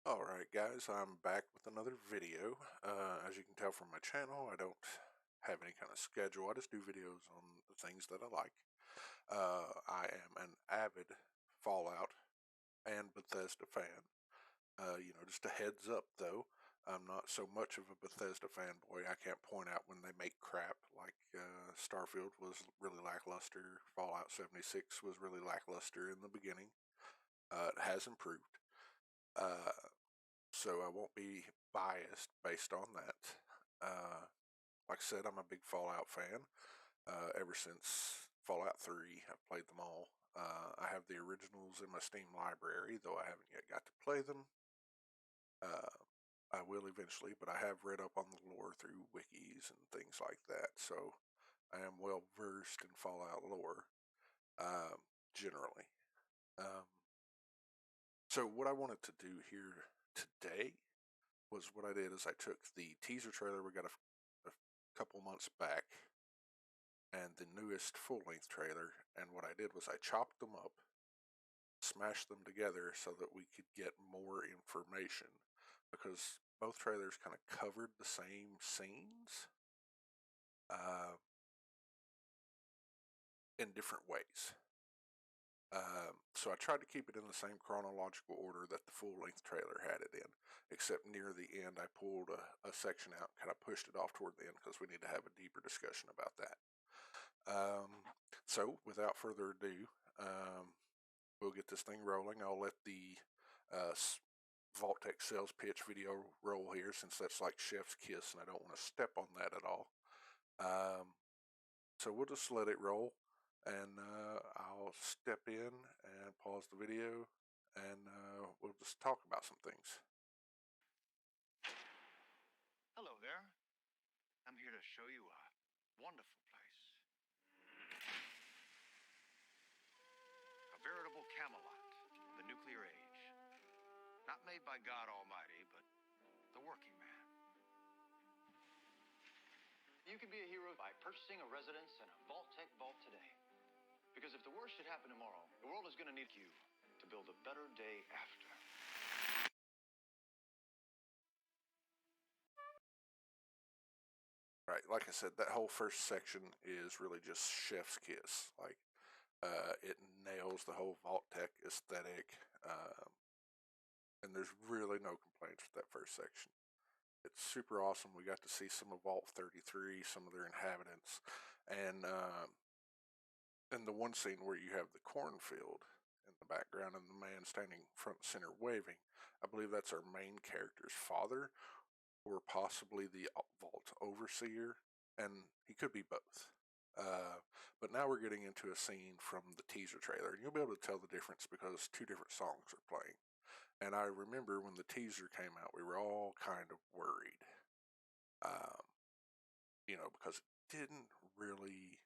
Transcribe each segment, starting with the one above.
Alright guys, I'm back with another video. As you can tell from my channel, I don't have any kind of schedule. I just do videos on the things that I like. I am an avid Fallout and Bethesda fan. Just a heads up though, I'm not so much of a Bethesda fanboy. I can't point out when they make crap, like Starfield was really lackluster, Fallout 76 was really lackluster in the beginning. It has improved. Uh, so I won't be biased based on that. Like I said, I'm a big Fallout fan. Ever since Fallout 3, I've played them all. I have the originals in my Steam library, though I haven't yet got to play them. Uh, I will eventually, but I have read up on the lore through wikis and things like that, so I am well versed in Fallout lore, um, generally. Um, so what I wanted to do here today was what I did is I took the teaser trailer we got a couple months back and the newest full-length trailer, and what I did was I chopped them up, smashed them together so that we could get more information, because both trailers kind of covered the same scenes uh, in different ways. So I tried to keep it in the same chronological order that the full-length trailer had it in, except near the end I pulled a section out, kind of pushed it off toward the end because we need to have a deeper discussion about that. So without further ado, we'll get this thing rolling. I'll let the uh, Vault-Tec sales pitch video roll here, since that's like chef's kiss and I don't want to step on that at all. So we'll just let it roll, and I'll step in and pause the video, and we'll just talk about some things. Hello there. I'm here to show you a wonderful place. A veritable Camelot of the nuclear age. Not made by God Almighty, but the working man. You can be a hero by purchasing a residence in a Vault-Tec vault today. Because if the worst should happen tomorrow, the world is going to need you to build a better day after. Right, like I said, that whole first section is really just chef's kiss. Like, it nails the whole Vault-Tec aesthetic, and there's really no complaints with that first section. It's super awesome. We got to see some of Vault 33, some of their inhabitants, and in the one scene where you have the cornfield in the background and the man standing front and center waving, I believe that's our main character's father, or possibly the vault overseer, and he could be both. But now we're getting into a scene from the teaser trailer, and you'll be able to tell the difference because two different songs are playing. And I remember when the teaser came out, we were all kind of worried, um, because it didn't really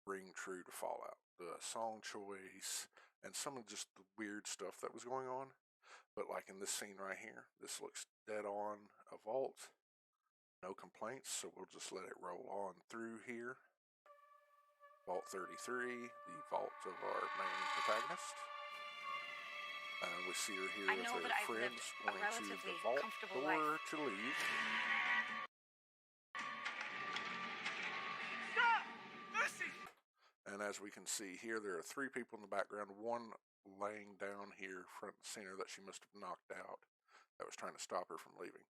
ring true to Fallout. The song choice and some of just the weird stuff that was going on. But like in this scene right here, this looks dead on a vault. No complaints, so we'll just let it roll on through here. Vault 33, the vault of our main protagonist. We see her here with her friends going to the vault door to leave. Stop! Lucy! And as we can see here, there are three people in the background, one laying down here front and center that she must have knocked out that was trying to stop her from leaving.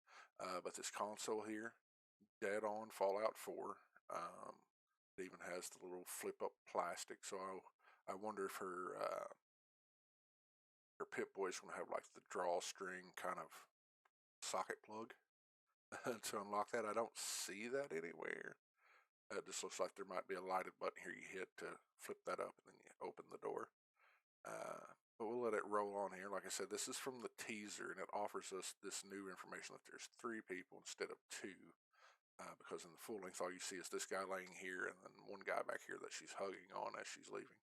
But this console here, dead on Fallout 4. It even has the little flip up plastic, so I wonder if her Pip-Boy is going to have like the drawstring kind of socket plug to unlock that. I don't see that anywhere. It just looks like there might be a lighted button here you hit to flip that up and then you open the door. But we'll let it roll on here. Like I said, this is from the teaser, and it offers us this new information that there's three people instead of two. Because in the full length, all you see is this guy laying here and then one guy back here that she's hugging on as she's leaving.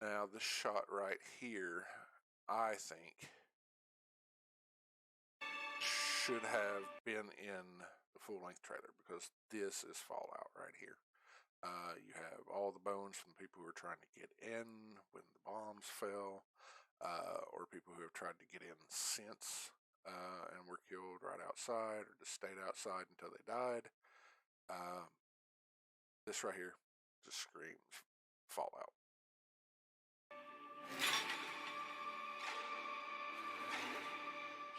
Now, this shot right here, I think, should have been in the full-length trailer, because this is Fallout right here. You have all the bones from the people who were trying to get in when the bombs fell, or people who have tried to get in since and were killed right outside, or just stayed outside until they died. Um, this right here just screams Fallout.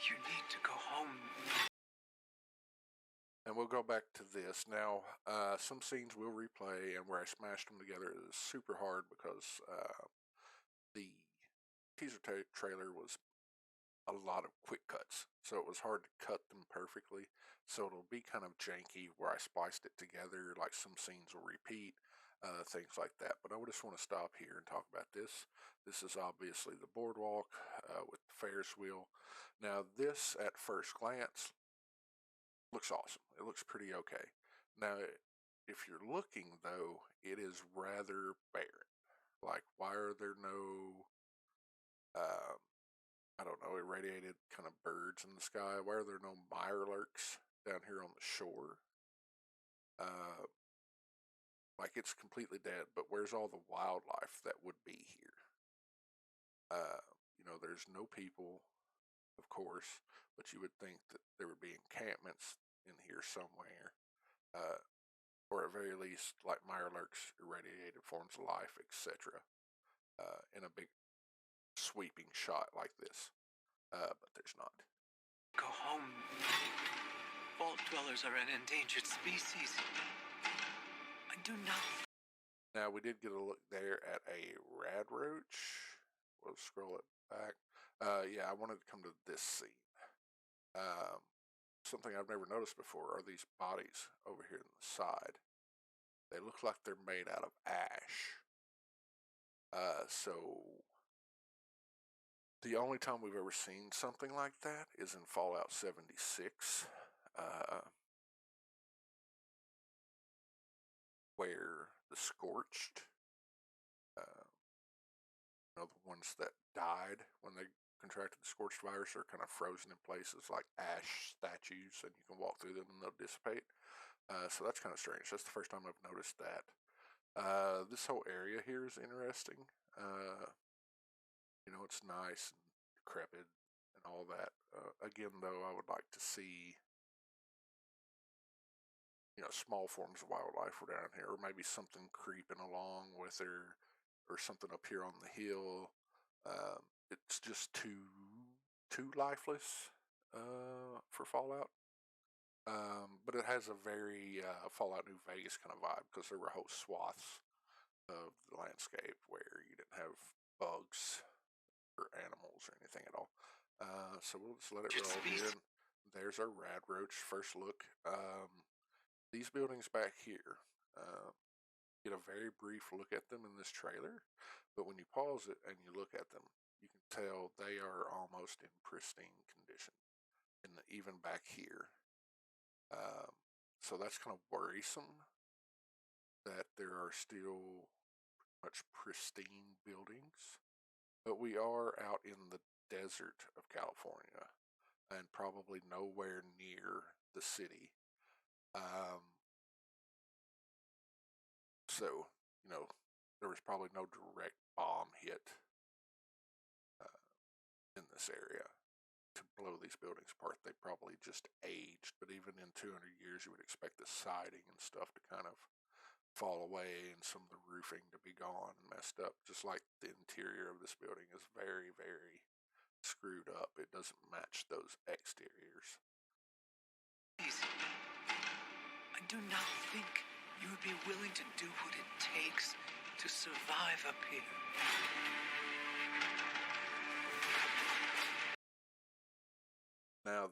You need to go home. And we'll go back to this. Now, some scenes will replay, and where I smashed them together is super hard because the teaser trailer was a lot of quick cuts, so it was hard to cut them perfectly. So it'll be kind of janky where I spliced it together, like some scenes will repeat, things like that. But I just want to stop here and talk about this. This is obviously the boardwalk with the Ferris wheel. Now, this at first glance looks awesome. It looks pretty okay. Now, if you're looking though, it is rather barren. Like, why are there no um, I don't know, irradiated kind of birds in the sky? Why are there no mirelurks down here on the shore? Uh, like, it's completely dead, but where's all the wildlife that would be here? There's no people, of course, but you would think that there would be encampments in here somewhere, uh, or at very least, like mirelurks, irradiated forms of life, etc., in a big sweeping shot like this. But there's not. Go home. Vault dwellers are an endangered species. I do not. Now, we did get a look there at a rad roach. We'll scroll it back. Yeah, I wanted to come to this scene. Um, Something I've never noticed before are these bodies over here on the side. They look like they're made out of ash. So the only time we've ever seen something like that is in Fallout 76, where the Scorched, the ones that died when they contracted the Scorched virus, are kind of frozen in places like ash statues, and you can walk through them and they'll dissipate. So that's kind of strange. That's the first time I've noticed that. This whole area here is interesting. It's nice and decrepit and all that. Again, though, I would like to see, small forms of wildlife were down here, or maybe something creeping along with her, or something up here on the hill. It's just too lifeless for Fallout. But it has a very Fallout New Vegas kind of vibe, because there were whole swaths of the landscape where you didn't have bugs or animals or anything at all. So we'll just let it roll here. And there's our rad roach first look. These buildings back here, get a very brief look at them in this trailer, but when you pause it and you look at them, you can tell they are almost in pristine condition, and even back here. So that's kind of worrisome that there are still much pristine buildings, but we are out in the desert of California and probably nowhere near the city. So, there was probably no direct bomb hit in this area to blow these buildings apart. They probably just aged, but even in 200 years, you would expect the siding and stuff to kind of fall away and some of the roofing to be gone and messed up, just like the interior of this building is very, very screwed up. It doesn't match those exteriors. Please, I do not think you would be willing to do what it takes to survive up here. Now,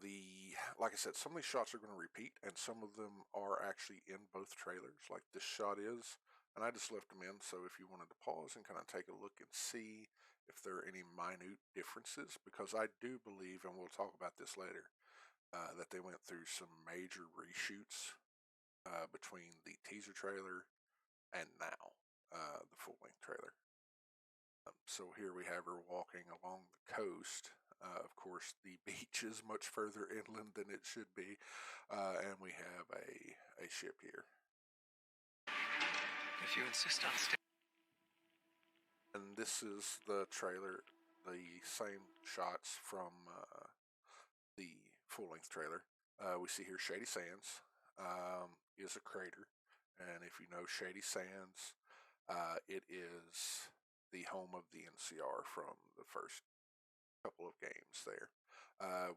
like I said, some of these shots are going to repeat, and some of them are actually in both trailers, like this shot is, and I just left them in, so if you wanted to pause and kind of take a look and see if there are any minute differences, because I do believe, and we'll talk about this later, that they went through some major reshoots between the teaser trailer and now the full-length trailer. So here we have her walking along the coast. Of course, course, the beach is much further inland than it should be, and we have a ship here. If you insist on staying. And this is the trailer, the same shots from the full-length trailer. We see here Shady Sands is a crater, and if you know Shady Sands, it is the home of the NCR from the first couple of games there.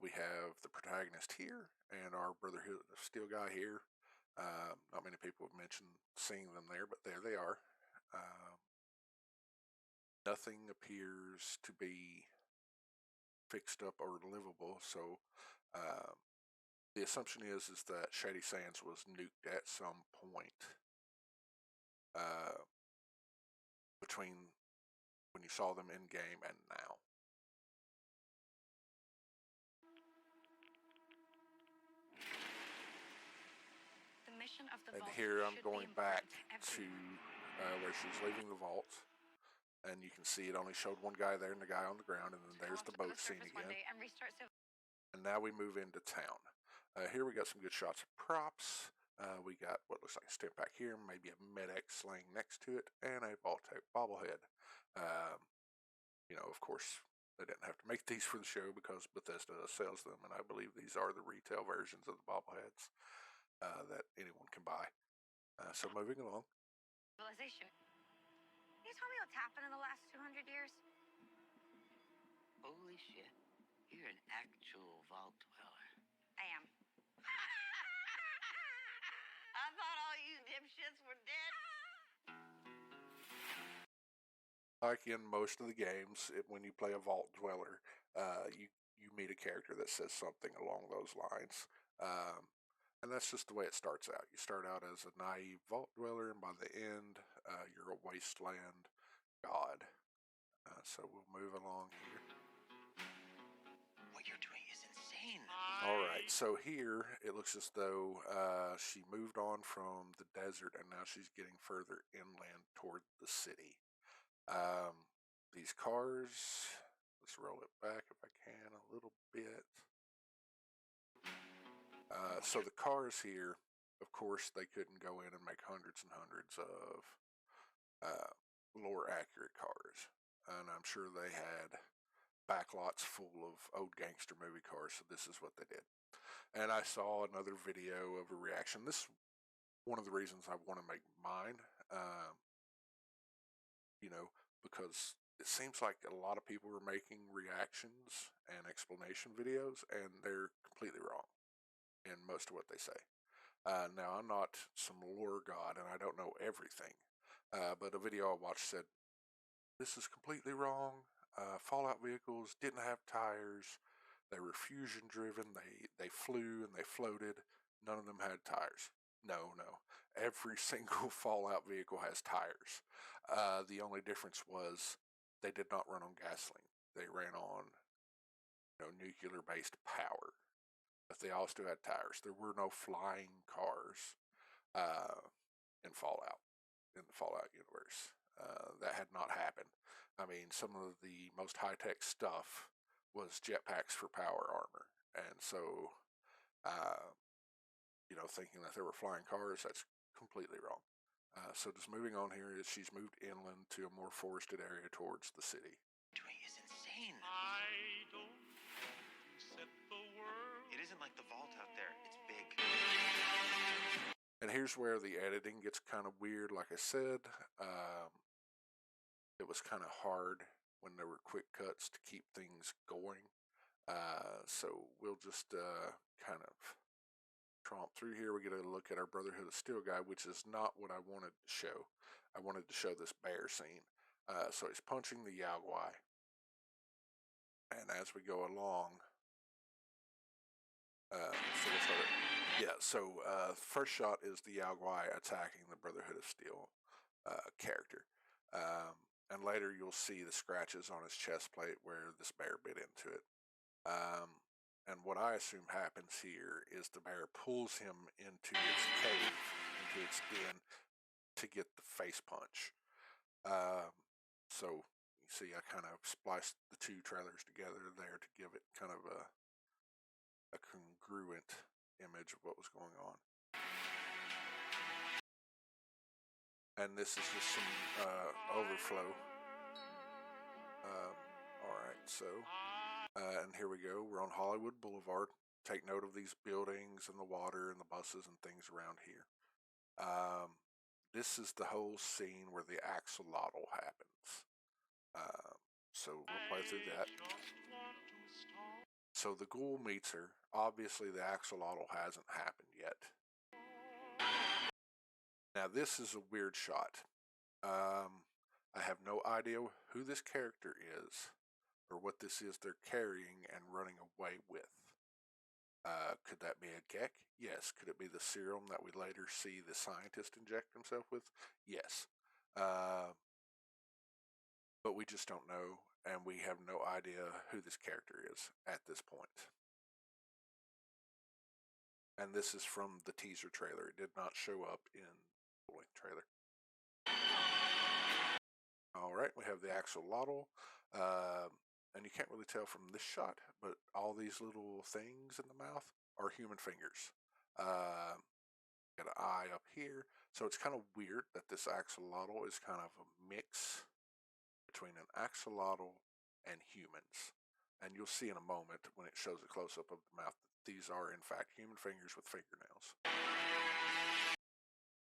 We have the protagonist here and our Brotherhood of Steel guy here. Not many people have mentioned seeing them there, but there they are. Nothing appears to be fixed up or livable, so the assumption is that Shady Sands was nuked at some point between when you saw them in game and now. The mission of the And vault here I'm should going be back important to everyone. where she's leaving the vault, and you can see it only showed one guy there and the guy on the ground, and then there's the Come up boat to scene surface one again. day and restart And now we move into town. Here we got some good shots of props. We got what looks like a stim pack here, maybe a Med-X sling next to it, and a Vault-Tec bobblehead. Of course, they didn't have to make these for the show because Bethesda sells them, and I believe these are the retail versions of the bobbleheads that anyone can buy. So moving along. civilization. Can you tell me what's happened in the last 200 years? Holy shit. You're an actual vault dweller. I am. I thought all you dipshits were dead. Like in most of the games, when you play a vault dweller, you meet a character that says something along those lines. And that's just the way it starts out. You start out as a naive vault dweller, and by the end, you're a wasteland god. So we'll move along here. What you're doing is insane. All right, so here it looks as though she moved on from the desert, and now she's getting further inland toward the city. These cars, let's roll it back if I can a little bit. So the cars here, of course, they couldn't go in and make hundreds and hundreds of lore accurate cars. And I'm sure they had backlots full of old gangster movie cars, so this is what they did. And I saw another video of a reaction. This is one of the reasons I want to make mine, because it seems like a lot of people are making reactions and explanation videos, and they're completely wrong in most of what they say. Now, I'm not some lore god, and I don't know everything, but a video I watched said, this is completely wrong. Fallout vehicles didn't have tires. They were fusion driven. They flew and they floated. None of them had tires. No. Every single Fallout vehicle has tires. The only difference was they did not run on gasoline. They ran on nuclear-based power. But they all still had tires. There were no flying cars in the Fallout universe. That had not happened. I mean, some of the most high-tech stuff was jetpacks for power armor. And so, thinking that there were flying cars, that's completely wrong. So just moving on here, is she's moved inland to a more forested area towards the city. Doing is insane. I don't set the world. It isn't like the vault out there. It's big. And here's where the editing gets kind of weird. Like I said, it was kind of hard when there were quick cuts to keep things going. So we'll just kind of tromp through here. We get a look at our Brotherhood of Steel guy, which is not what I wanted to show. I wanted to show this bear scene. So he's punching the Yaogwai. And as we go along, so we'll start it. Yeah, so first shot is the Yaogwai attacking the Brotherhood of Steel character. And later you'll see the scratches on his chest plate where this bear bit into it. And what I assume happens here is the bear pulls him into its cave, into its den, to get the face punch. So, You see, I kind of spliced the two trailers together there to give it kind of a congruent image of what was going on. And this is just some overflow. Alright, so, and here we go. We're on Hollywood Boulevard. Take note of these buildings and the water and the buses and things around here. This is the whole scene where the axolotl happens. So we'll play through that. So the ghoul meets her. Obviously the axolotl hasn't happened yet. Now this is a weird shot. I have no idea who this character is or what this is they're carrying and running away with. Could that be a Gek? Yes. Could it be the serum that we later see the scientist inject himself with? Yes. But we just don't know, and we have no idea who this character is at this point. And this is from the teaser trailer. It did not show up in the full-length trailer. Alright, we have the axolotl. And you can't really tell from this shot, but all these little things in the mouth are human fingers. Got an eye up here. So it's kind of weird that this axolotl is kind of a mix between an axolotl and humans. And you'll see in a moment when it shows a close-up of the mouth that these are in fact human fingers with fingernails.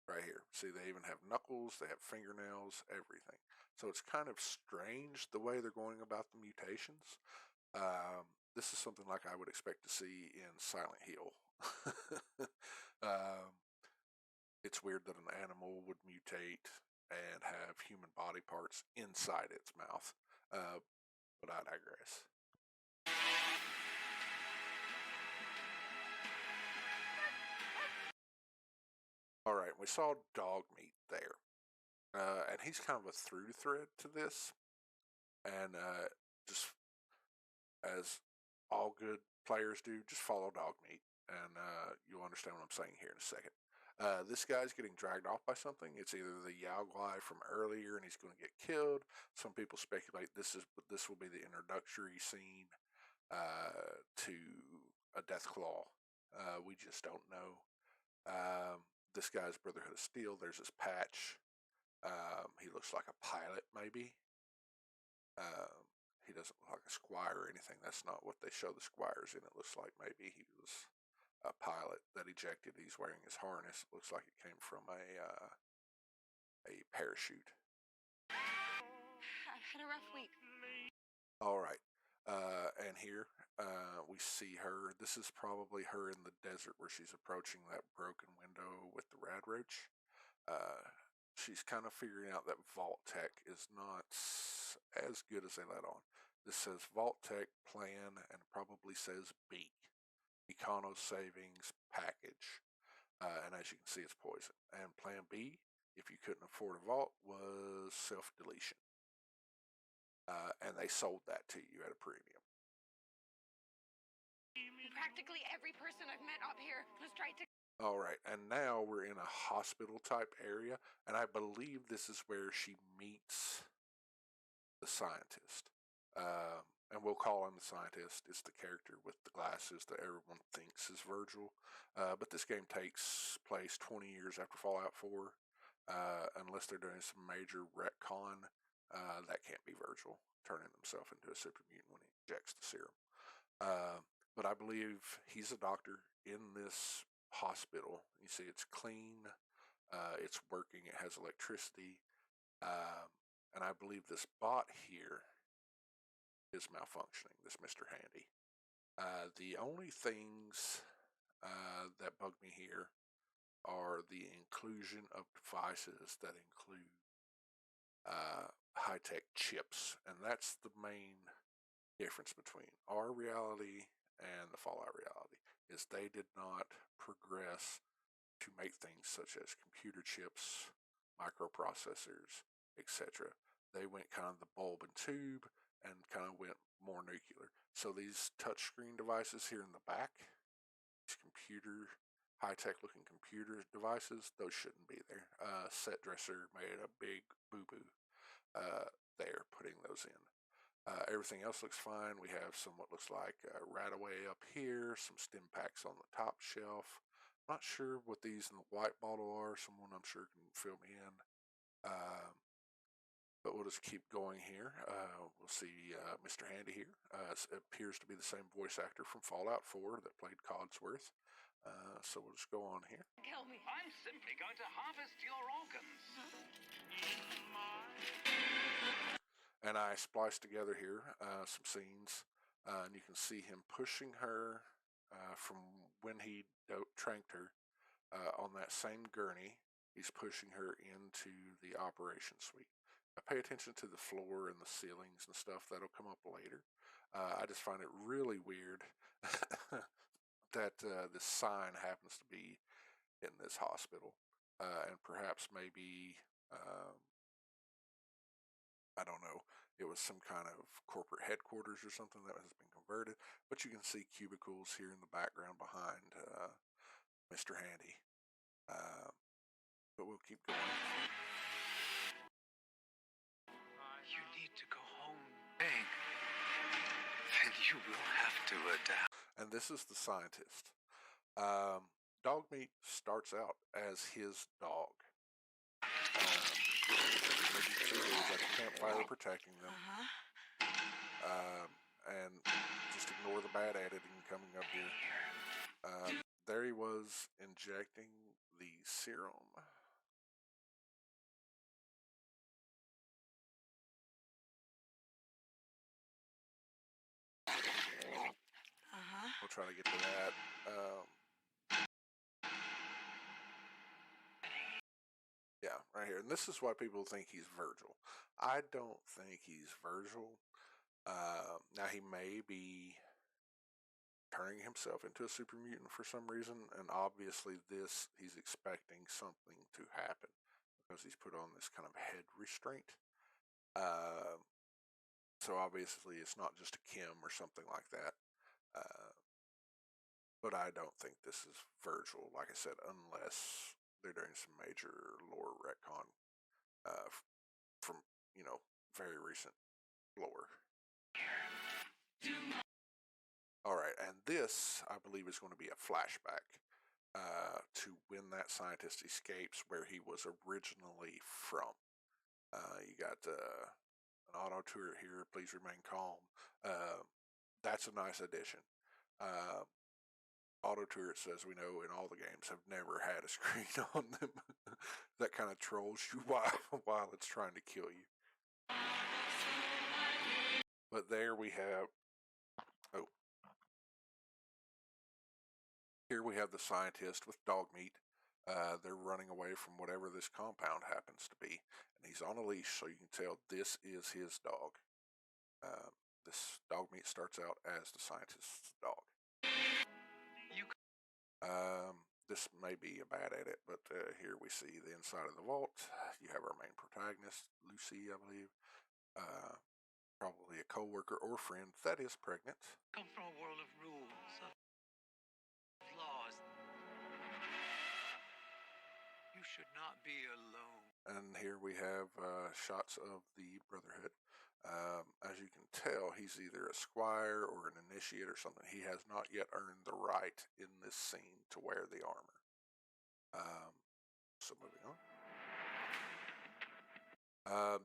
Right here. See, they even have knuckles, they have fingernails, everything. So it's kind of strange the way they're going about the mutations. This is something like I would expect to see in Silent Hill. It's weird that an animal would mutate and have human body parts inside its mouth. But I digress. Alright, we saw dog meat there. And he's kind of a through thread to this. And just as all good players do, just follow dog meat. And you'll understand what I'm saying here in a second. This guy's getting dragged off by something. It's either the Yao Guai from earlier and he's going to get killed. Some people speculate this will be the introductory scene to a death claw. We just don't know. This guy's Brotherhood of Steel. There's his patch. He looks like a pilot, maybe. He doesn't look like a squire or anything. That's not what they show the squires in. It looks like maybe he was a pilot that ejected. He's wearing his harness. It looks like it came from a parachute. I've had a rough week. All right. And here we see her. This is probably her in the desert where she's approaching that broken window with the rad roach. She's kind of figuring out that Vault Tech is not as good as they let on. This says Vault Tech Plan and probably says B. Econo Savings Package. And as you can see, it's poison. And Plan B, if you couldn't afford a vault, was self-deletion. And they sold that to you at a premium. Practically every person I've met up here has tried to. All right, and now we're in a hospital type area, and I believe this is where she meets the scientist. And we'll call him the scientist. It's the character with the glasses that everyone thinks is Virgil. But this game takes place 20 years after Fallout 4. Unless they're doing some major retcon, that can't be Virgil turning himself into a super mutant when he injects the serum. But I believe he's a doctor in this hospital. You see, it's clean, it's working, it has electricity, and I believe this bot here is malfunctioning, this Mr. Handy. The only things that bug me here are the inclusion of devices that include high-tech chips, and that's the main difference between our reality and the Fallout reality, is they did not progress to make things such as computer chips, microprocessors, etc. They went kind of the bulb and tube and kind of went more nuclear. So these touchscreen devices here in the back, these high-tech looking computer devices, those shouldn't be there. Set Dresser made a big boo-boo. there putting those in. Everything else looks fine. We have some what looks like Radaway up here, some stim packs on the top shelf. Not sure what these in the white bottle are. Someone I'm sure can fill me in. But we'll just keep going here. We'll see Mr. Handy here. Appears to be the same voice actor from Fallout 4 that played Codsworth. So we'll just go on here. Kill me. I'm simply going to harvest your organs. And I spliced together here some scenes, and you can see him pushing her from when he tranked her on that same gurney. He's pushing her into the operation suite. Pay attention to the floor and the ceilings and stuff. That'll come up later. I just find it really weird that this sign happens to be in this hospital, and perhaps maybe I don't know. It was some kind of corporate headquarters or something that has been converted. But you can see cubicles here in the background behind Mr. Handy. But we'll keep going. You need to go home, Bang. Then you will have to adapt. And this is the scientist. Dog Meat starts out as his dog. There's like a campfire protecting them. And just ignore the bad editing coming up here. There he was injecting the serum. We'll try to get to that. Yeah, right here. And this is why people think he's Virgil. I don't think he's Virgil. Now, he may be turning himself into a super mutant for some reason, and obviously he's expecting something to happen because he's put on this kind of head restraint. So obviously it's not just a Kim or something like that. But I don't think this is Virgil, like I said, unless they're doing some major lore retcon from, very recent lore. All right, and this, I believe, is going to be a flashback to when that scientist escapes where he was originally from. You got an auto turret here, please remain calm. That's a nice addition. Auto turrets, as we know in all the games, have never had a screen on them. That kind of trolls you while it's trying to kill you. But there we have... Oh. Here we have the scientist with dog meat. They're running away from whatever this compound happens to be. And he's on a leash, so you can tell this is his dog. This dog meat starts out as the scientist's dog. This may be a bad edit, but here we see the inside of the vault. You have our main protagonist, Lucy, I believe. Probably a co-worker or friend that is pregnant. Come from a world of rules, of laws. You should not be alone. And here we have shots of the Brotherhood. As you can tell, he's either a squire or an initiate or something. He has not yet earned the right in this scene to wear the armor. So moving on.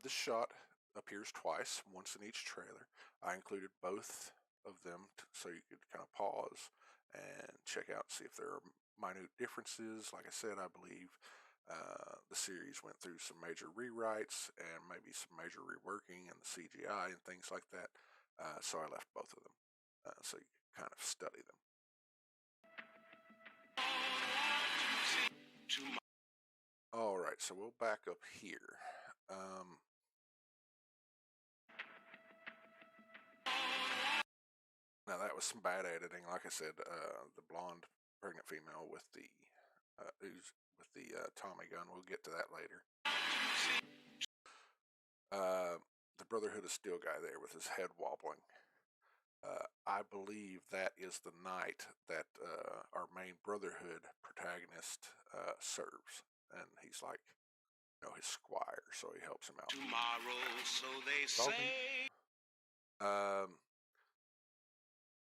This shot appears twice, once in each trailer. I included both of them so you could kind of pause and check out, see if there are minute differences. Like I said, I believe the series went through some major rewrites and maybe some major reworking in the CGI and things like that. So I left both of them so you can kind of study them. All right, so we'll back up here. Now that was some bad editing. Like I said, the blonde pregnant female with the Tommy gun. We'll get to that later. The Brotherhood of Steel guy there with his head wobbling. I believe that is the knight that our main Brotherhood protagonist serves, and he's like his squire, so he helps him out. Tomorrow, so they It's all neat. say.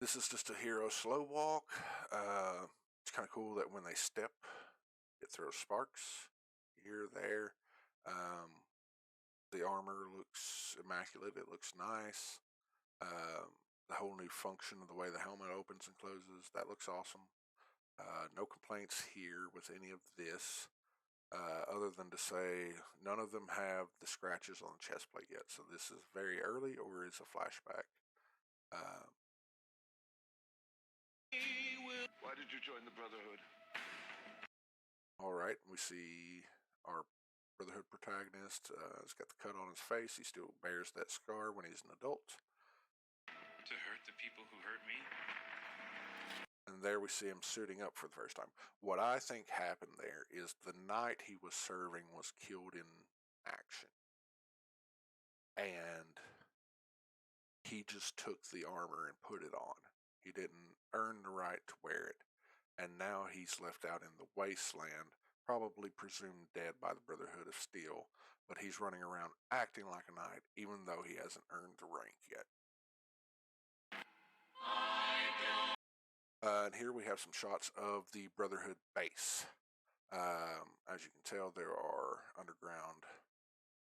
This is just a hero slow walk. It's kind of cool that when they step, it throws sparks here, there. The armor looks immaculate. It looks nice. The whole new function of the way the helmet opens and closes, that looks awesome. No complaints here with any of this, other than to say none of them have the scratches on the chest plate yet. So this is very early or is a flashback. Why did you join the Brotherhood? All right, we see our Brotherhood protagonist. He's got the cut on his face. He still bears that scar when he's an adult. To hurt the people who hurt me? And there we see him suiting up for the first time. What I think happened there is the knight he was serving was killed in action. And he just took the armor and put it on. He didn't earn the right to wear it. And now he's left out in the wasteland, probably presumed dead by the Brotherhood of Steel, but he's running around acting like a knight, even though he hasn't earned the rank yet. And here we have some shots of the Brotherhood base. As you can tell, there are underground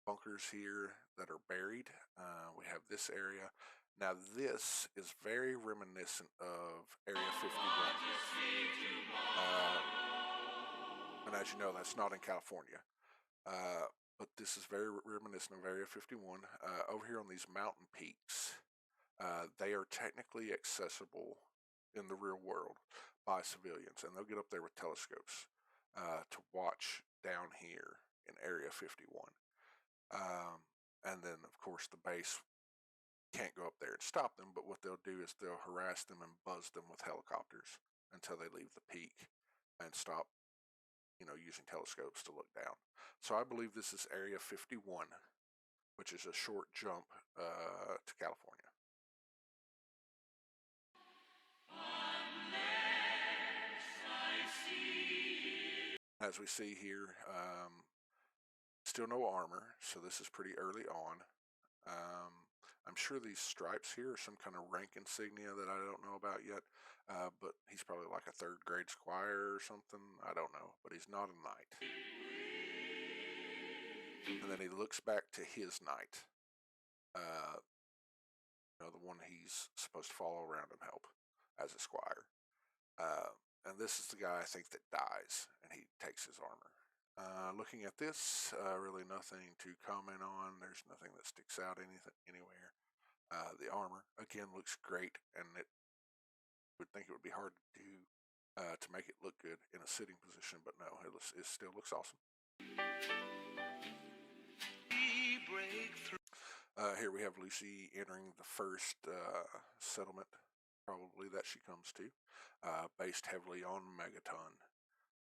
bunkers here that are buried. We have this area. Now this is very reminiscent of Area 51. And as you know, that's not in California. But this is very reminiscent of Area 51. Over here on these mountain peaks, they are technically accessible in the real world by civilians, and they'll get up there with telescopes to watch down here in Area 51. And then, of course, the base can't go up there and stop them, but what they'll do is they'll harass them and buzz them with helicopters until they leave the peak and stop, using telescopes to look down. So I believe this is Area 51, which is a short jump to California. As we see here, still no armor, so this is pretty early on. I'm sure these stripes here are some kind of rank insignia that I don't know about yet, but he's probably like a 3rd grade squire or something. I don't know, but he's not a knight. And then he looks back to his knight, the one he's supposed to follow around and help as a squire. And this is the guy, I think, that dies, and he takes his armor. Looking at this, really nothing to comment on. There's nothing that sticks out anywhere. The armor, again, looks great, and it would think it would be hard to do to make it look good in a sitting position, but no, it still looks awesome. Here we have Lucy entering the first settlement, probably, that she comes to, based heavily on Megaton,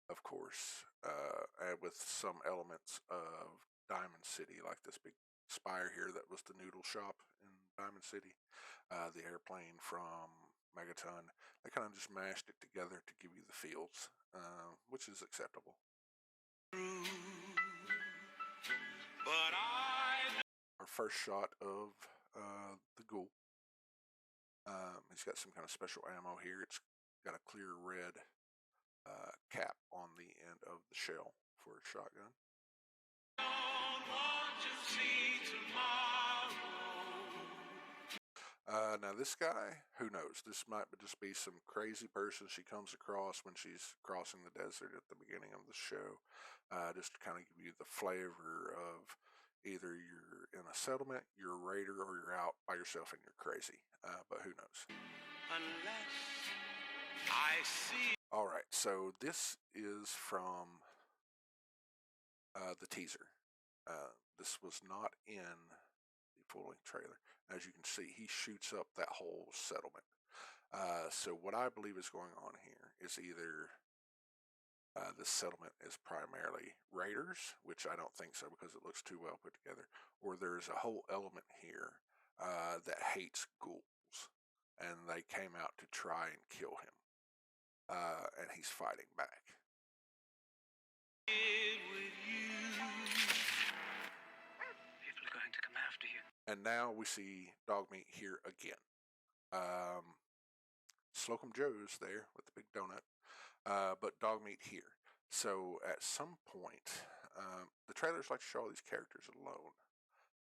of course, and with some elements of Diamond City, like this big spire here that was the noodle shop in Diamond City, the airplane from Megaton. They kind of just mashed it together to give you the feels, which is acceptable. Our first shot of the ghoul. He's got some kind of special ammo here. It's got a clear red cap on the end of the shell for a shotgun. Now this guy, who knows? This might just be some crazy person she comes across when she's crossing the desert at the beginning of the show, just to kind of give you the flavor of either you're in a settlement, you're a raider, or you're out by yourself and you're crazy. But who knows? Unless I see. All right, so this is from the teaser. This was not in the full-length trailer. As you can see, he shoots up that whole settlement. So what I believe is going on here is either this settlement is primarily raiders, which I don't think so because it looks too well put together, or there's a whole element here that hates ghouls, and they came out to try and kill him, and he's fighting back. trying to come after you. And now we see Dogmeat here again. Slocum Joe's there with the big donut, but Dogmeat here. So at some point, the trailers like to show all these characters alone.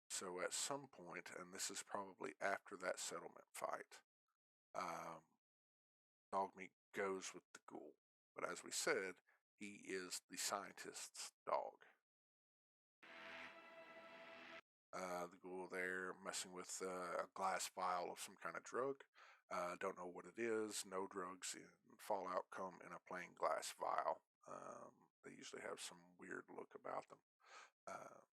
So at some point, and this is probably after that settlement fight, Dogmeat goes with the ghoul. But as we said, he is the scientist's dog. The ghoul there messing with a glass vial of some kind of drug. Don't know what it is. No drugs in Fallout come in a plain glass vial. They usually have some weird look about them.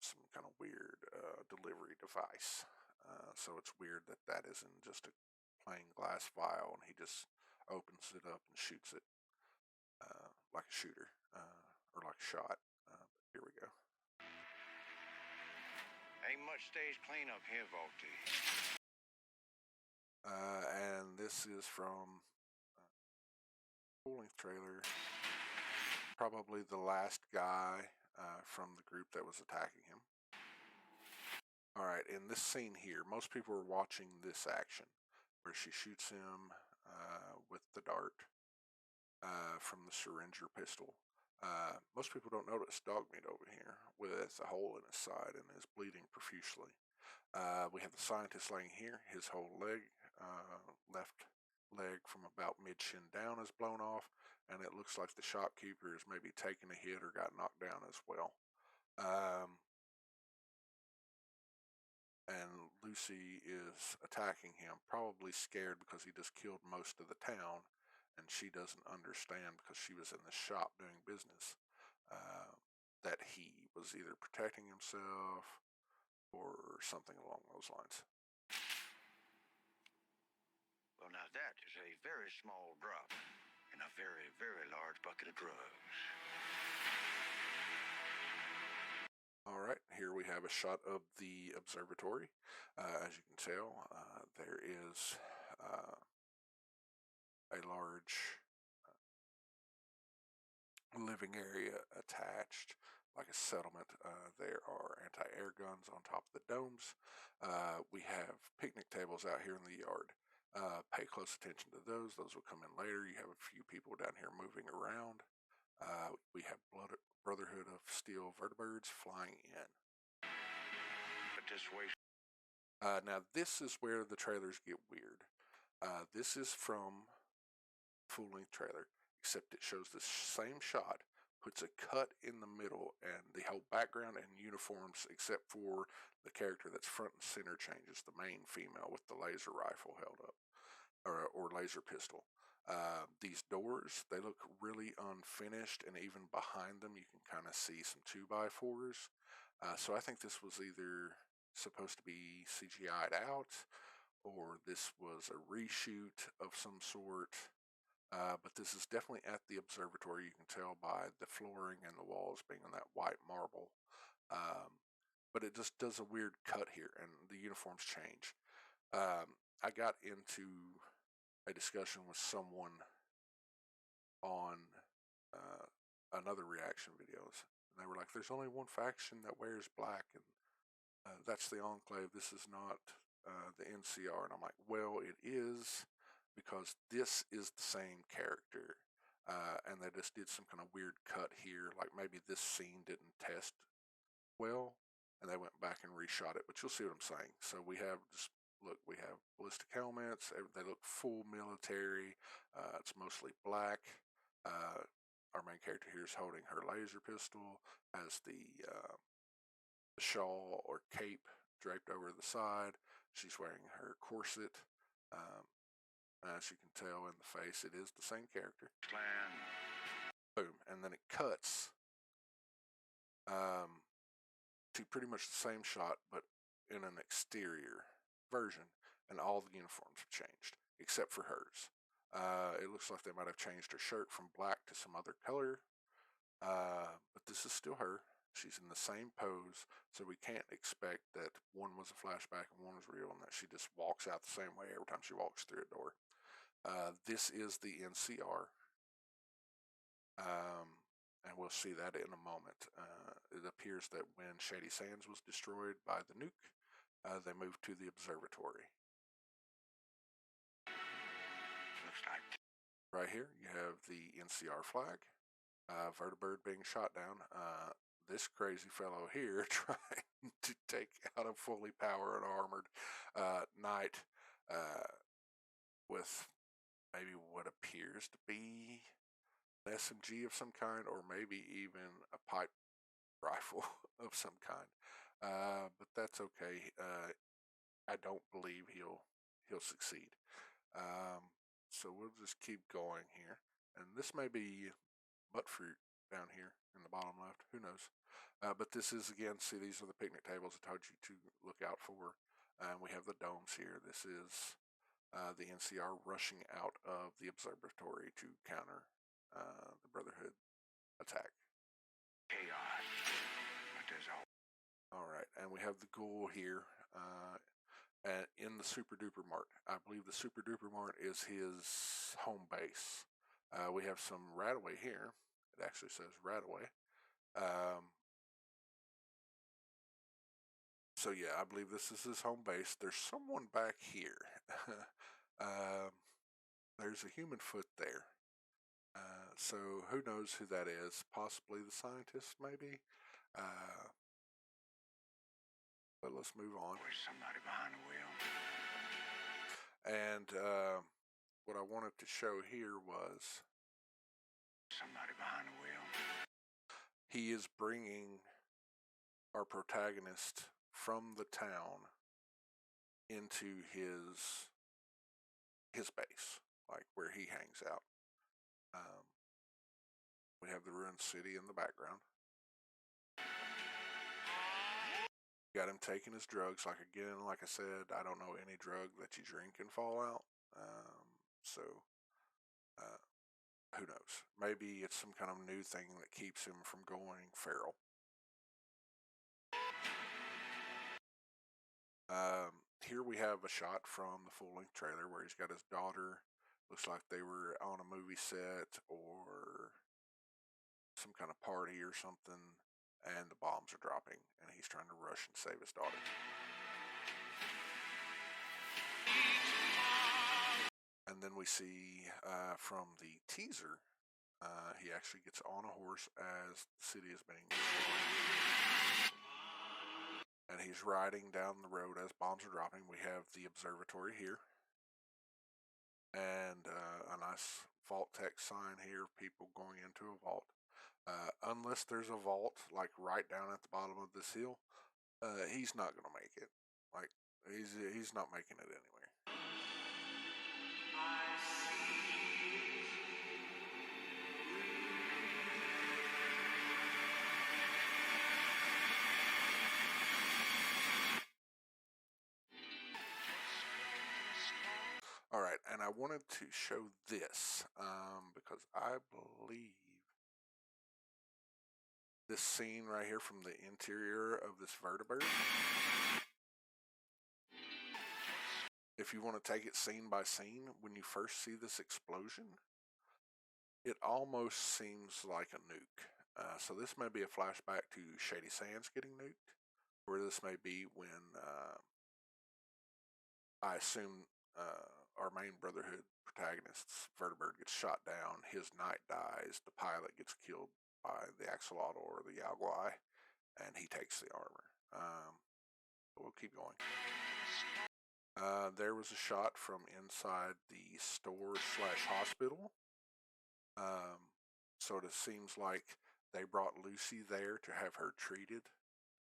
Some kind of weird delivery device. So it's weird that that isn't just a plain glass vial and he just opens it up and shoots it like a shooter or like a shot. Here we go. Ain't much stage cleanup here, Volty. And this is from full-length trailer. Probably the last guy from the group that was attacking him. Alright, in this scene here, most people are watching this action where she shoots him with the dart from the syringer pistol. Most people don't notice Dogmeat over here with a hole in his side and is bleeding profusely. We have the scientist laying here. His whole leg, left leg from about mid-shin down is blown off, and it looks like the shopkeeper has maybe taken a hit or got knocked down as well. And Lucy is attacking him, probably scared because he just killed most of the town, and she doesn't understand because she was in the shop doing business that he was either protecting himself or something along those lines. Well, now that is a very small drop in a very, very large bucket of drugs. All right, here we have a shot of the observatory. As you can tell, there is a large living area attached, like a settlement. There are anti-air guns on top of the domes. We have picnic tables out here in the yard. Pay close attention to those. Those will come in later. You have a few people down here moving around. We have Brotherhood of Steel vertibirds flying in. But this way. Now this is where the trailers get weird. This is from full-length trailer, except it shows the same shot, puts a cut in the middle, and the whole background and uniforms, except for the character that's front and center, changes. The main female with the laser rifle held up, or laser pistol. These doors, they look really unfinished, and even behind them you can kind of see some 2x4s. So I think this was either supposed to be CGI'd out, or this was a reshoot of some sort. But this is definitely at the observatory. You can tell by the flooring and the walls being on that white marble. But it just does a weird cut here, and the uniforms change. I got into a discussion with someone on another reaction videos, and they were like, "There's only one faction that wears black, and that's the Enclave. This is not the NCR." And I'm like, "Well, it is, because this is the same character, and they just did some kind of weird cut here, like maybe this scene didn't test well, and they went back and reshot it. But you'll see what I'm saying. So we have just look, we have ballistic helmets. They look full military. It's mostly black. Our main character here is holding her laser pistol, has the shawl or cape draped over the side. She's wearing her corset. As you can tell in the face, it is the same character. Plan. Boom. And then it cuts to pretty much the same shot, but in an exterior version, and all the uniforms have changed, except for hers. It looks like they might have changed her shirt from black to some other color, but this is still her. She's in the same pose, so we can't expect that one was a flashback and one was real, and that she just walks out the same way every time she walks through a door. This is the NCR, and we'll see that in a moment. It appears that when Shady Sands was destroyed by the nuke, they move to the observatory. Looks like Right here, you have the NCR flag, vertibird being shot down. This crazy fellow here trying to take out a fully powered armored knight with maybe what appears to be an SMG of some kind, or maybe even a pipe rifle of some kind. But that's okay. I don't believe he'll succeed. Um, so we'll just keep going here. And this may be buttfruit down here in the bottom left. Who knows? But this is, again, see, these are the picnic tables I told you to look out for. We have the domes here. This is the NCR rushing out of the observatory to counter the Brotherhood attack. chaos. But there's All right, and we have the ghoul here in the Super Duper Mart. I believe the Super Duper Mart is his home base. We have some Radaway here. It actually says Radaway. So yeah, I believe this is his home base. There's someone back here. um, there's a human foot there. So who knows who that is? Possibly the scientist, maybe. But let's move on. always somebody behind the wheel. And what I wanted to show here was Somebody behind the wheel. he is bringing our protagonist from the town into his base, like where he hangs out. We have the ruined city in the background. Got him taking his drugs. Like I said, I don't know any drug that you drink and fall out. So who knows? Maybe it's some kind of new thing that keeps him from going feral. Here we have a shot from the full-length trailer where he's got his daughter. Looks like they were on a movie set or some kind of party or something, and the bombs are dropping, and he's trying to rush and save his daughter. And then we see from the teaser, he actually gets on a horse as the city is being destroyed. And he's riding down the road as bombs are dropping. We have the observatory here. And a nice vault tech sign here of people going into a vault. Unless there's a vault, like right down at the bottom of this hill, he's not going to make it. Like, he's not making it anywhere. All right, and I wanted to show this because I believe this scene right here from the interior of this vertibird, if you want to take it scene by scene, when you first see this explosion, it almost seems like a nuke. So this may be a flashback to Shady Sands getting nuked, or this may be when I assume our main Brotherhood protagonist's vertibird gets shot down, his knight dies, the pilot gets killed by the axolotl or the yaguai, and he takes the armor. We'll keep going. There was a shot from inside the store / hospital. So it seems like they brought Lucy there to have her treated.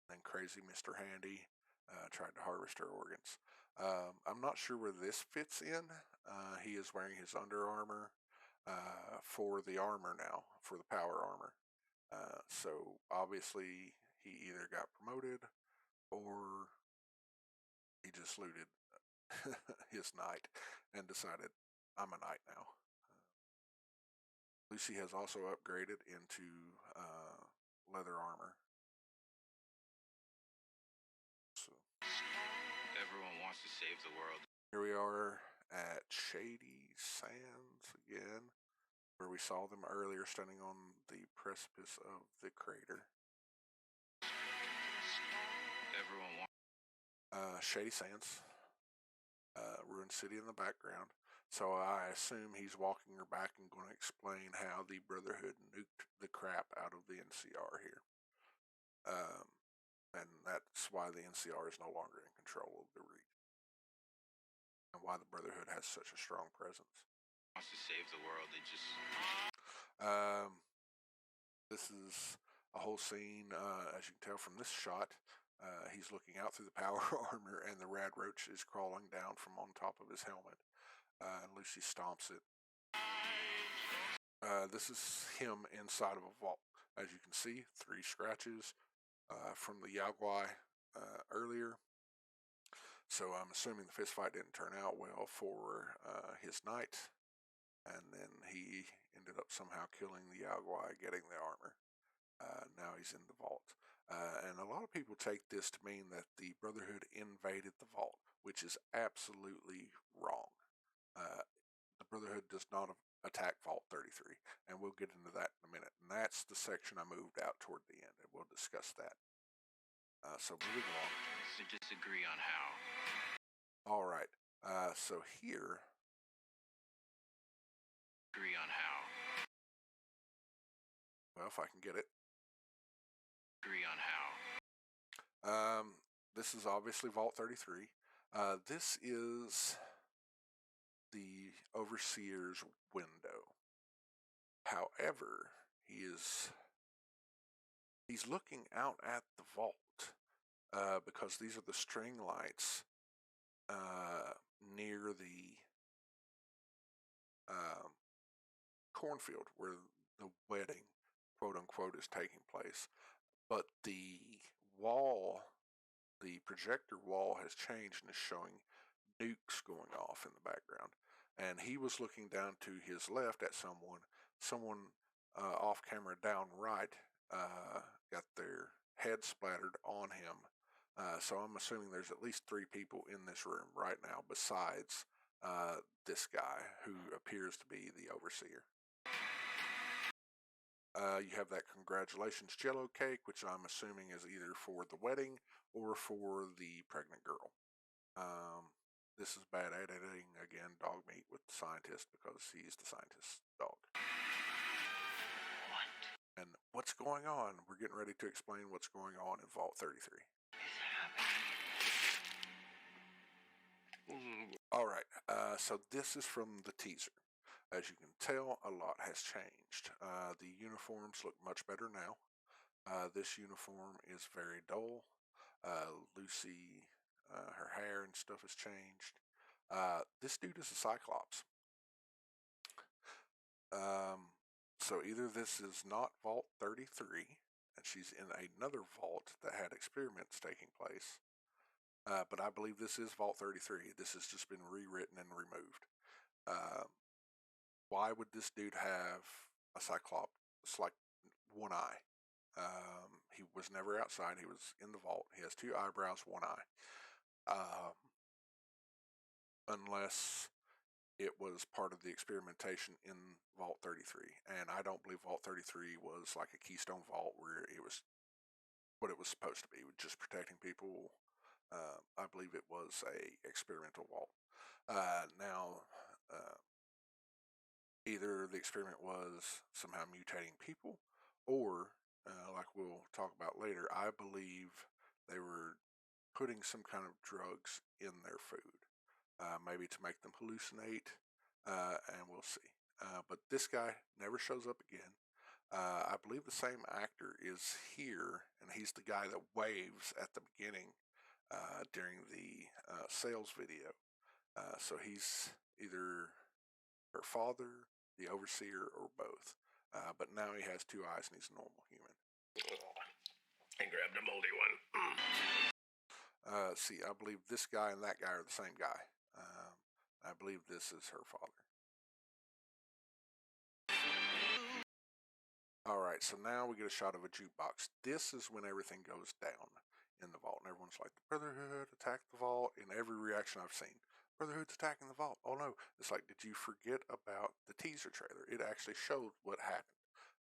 Then crazy Mr. Handy tried to harvest her organs. I'm not sure where this fits in. He is wearing his Under Armour for the armor now, for the power armor. So obviously he either got promoted or he just looted his knight and decided, I'm a knight now. Lucy has also upgraded into leather armor. So Everyone wants to save the world. here we are at Shady Sands again, where we saw them earlier standing on the precipice of the crater. Everyone wants. Shady Sands, Ruined City in the background. So I assume he's walking her back and going to explain how the Brotherhood nuked the crap out of the NCR here. And that's why the NCR is no longer in control of the region, and why the Brotherhood has such a strong presence. Wants to save the world. They just This is a whole scene, as you can tell from this shot. He's looking out through the power armor, and the rad roach is crawling down from on top of his helmet. And Lucy stomps it. This is him inside of a vault. As you can see, 3 scratches from the Yaguai earlier. So I'm assuming the fist fight didn't turn out well for his knight, and then he ended up somehow killing the Yaguai, getting the armor. Now he's in the vault. And a lot of people take this to mean that the Brotherhood invaded the vault, which is absolutely wrong. The Brotherhood does not attack Vault 33, and we'll get into that in a minute. And that's the section I moved out toward the end, and we'll discuss that. So moving along. to disagree on how. All right. So here. Agree on how. Well, if I can get it. Agree on how. This is obviously Vault 33. This is the Overseer's window. However, he's looking out at the vault because these are the string lights near the cornfield where the wedding, quote unquote, is taking place. But the wall, the projector wall, has changed and is showing nukes going off in the background. And he was looking down to his left at someone off camera down right got their head splattered on him. So I'm assuming there's at least 3 people in this room right now besides this guy who appears to be the Overseer. You have that congratulations jello cake, which I'm assuming is either for the wedding or for the pregnant girl. This is bad editing again, dog meat with the scientist because he's the scientist's dog. What And what's going on? We're getting ready to explain what's going on in Vault 33. is happening? All right, so this is from the teaser. As you can tell, a lot has changed. The uniforms look much better now. This uniform is very dull. Lucy, her hair and stuff has changed. This dude is a Cyclops. So either this is not Vault 33, and she's in another vault that had experiments taking place, but I believe this is Vault 33. This has just been rewritten and removed. Why would this dude have a Cyclops? It's like one eye. He was never outside. He was in the vault. He has 2 eyebrows, 1 eye. Unless it was part of the experimentation in Vault 33. And I don't believe Vault 33 was like a Keystone Vault where it was what it was supposed to be, just protecting people. I believe it was a experimental vault. Now, either the experiment was somehow mutating people, or, like we'll talk about later, I believe they were putting some kind of drugs in their food, maybe to make them hallucinate, and we'll see. But this guy never shows up again. I believe the same actor is here, and he's the guy that waves at the beginning during the sales video. So he's either her father, the Overseer, or both. But now he has 2 eyes and he's a normal human. I grabbed a moldy one. See, I believe this guy and that guy are the same guy. I believe this is her father. All right, so now we get a shot of a jukebox. This is when everything goes down in the vault, and everyone's like, the Brotherhood attacked the vault. In every reaction I've seen, Brotherhood's attacking the vault. Oh no, it's like, did you forget about the teaser trailer? It actually showed what happened.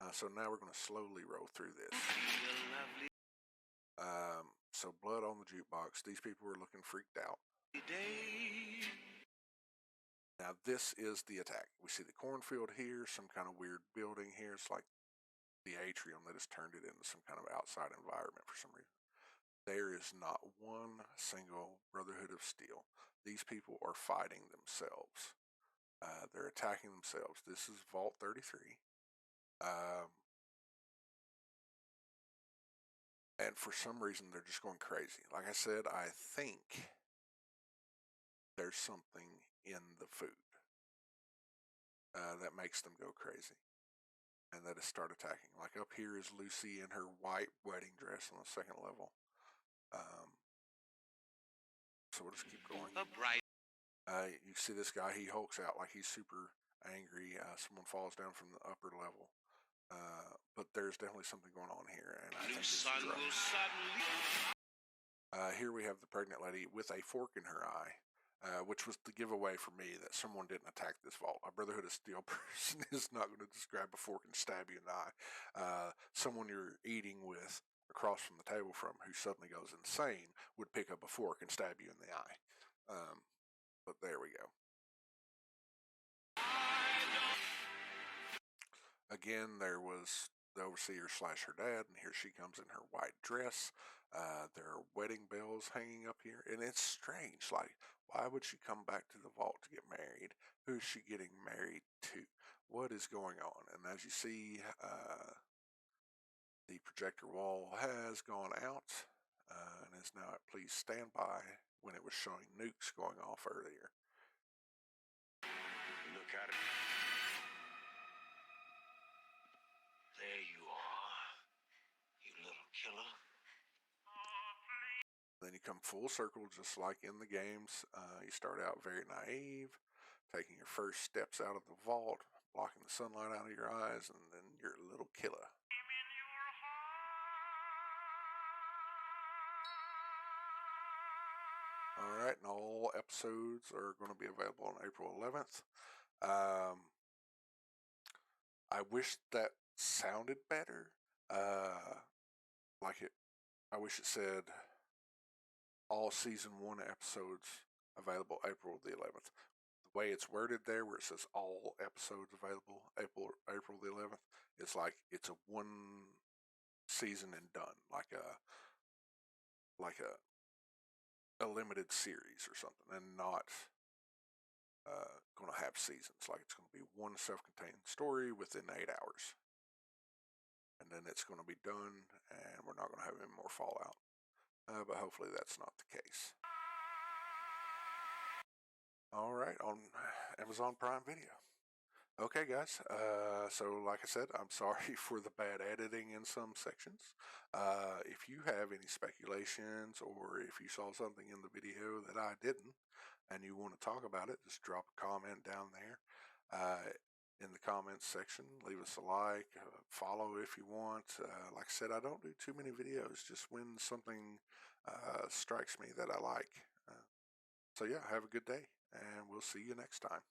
So now we're going to slowly roll through this. So blood on the jukebox. These people were looking freaked out. Now this is the attack. We see the cornfield here, some kind of weird building here. It's like the atrium that has turned it into some kind of outside environment for some reason. There is not one single Brotherhood of Steel. These people are fighting themselves. They're attacking themselves. This is Vault 33. And for some reason, they're just going crazy. Like I said, I think there's something in the food that makes them go crazy. And that is start attacking. Like up here is Lucy in her white wedding dress on the second level. So we'll just keep going. You see this guy, he hulks out like he's super angry. Someone falls down from the upper level. But there's definitely something going on here, and I think it's drugs. Here we have the pregnant lady with a fork in her eye, which was the giveaway for me that someone didn't attack this vault. A Brotherhood of Steel person is not going to just grab a fork and stab you in the eye. Someone you're eating with across from the table from who suddenly goes insane would pick up a fork and stab you in the eye. But there we go. Again, there was the overseer / her dad, and here she comes in her white dress. There are wedding bells hanging up here, and it's strange. Like, why would she come back to the vault to get married? Who's she getting married to? What is going on? And as you see, the projector wall has gone out and is now at please stand by when it was showing nukes going off earlier. Look at it. There you are, you little killer. Then you come full circle, just like in the games. You start out very naive, taking your first steps out of the vault, blocking the sunlight out of your eyes, and then you're a little killer. Alright, and all episodes are going to be available on April 11th. I wish that sounded better. I wish it said all season 1 episodes available April the 11th. The way it's worded there, where it says all episodes available April the 11th, it's like it's a one season and done, like a limited series or something, and not going to have seasons. Like it's going to be one self-contained story within 8 hours, and then it's going to be done, and we're not going to have any more fallout. But hopefully that's not the case. All right, on Amazon Prime Video. Okay, guys. So like I said, I'm sorry for the bad editing in some sections. If you have any speculations, or if you saw something in the video that I didn't, and you want to talk about it, just drop a comment down there in the comments section. Leave us a like, follow if you want. Like I said, I don't do too many videos, just when something strikes me that I like. So yeah, have a good day, and we'll see you next time.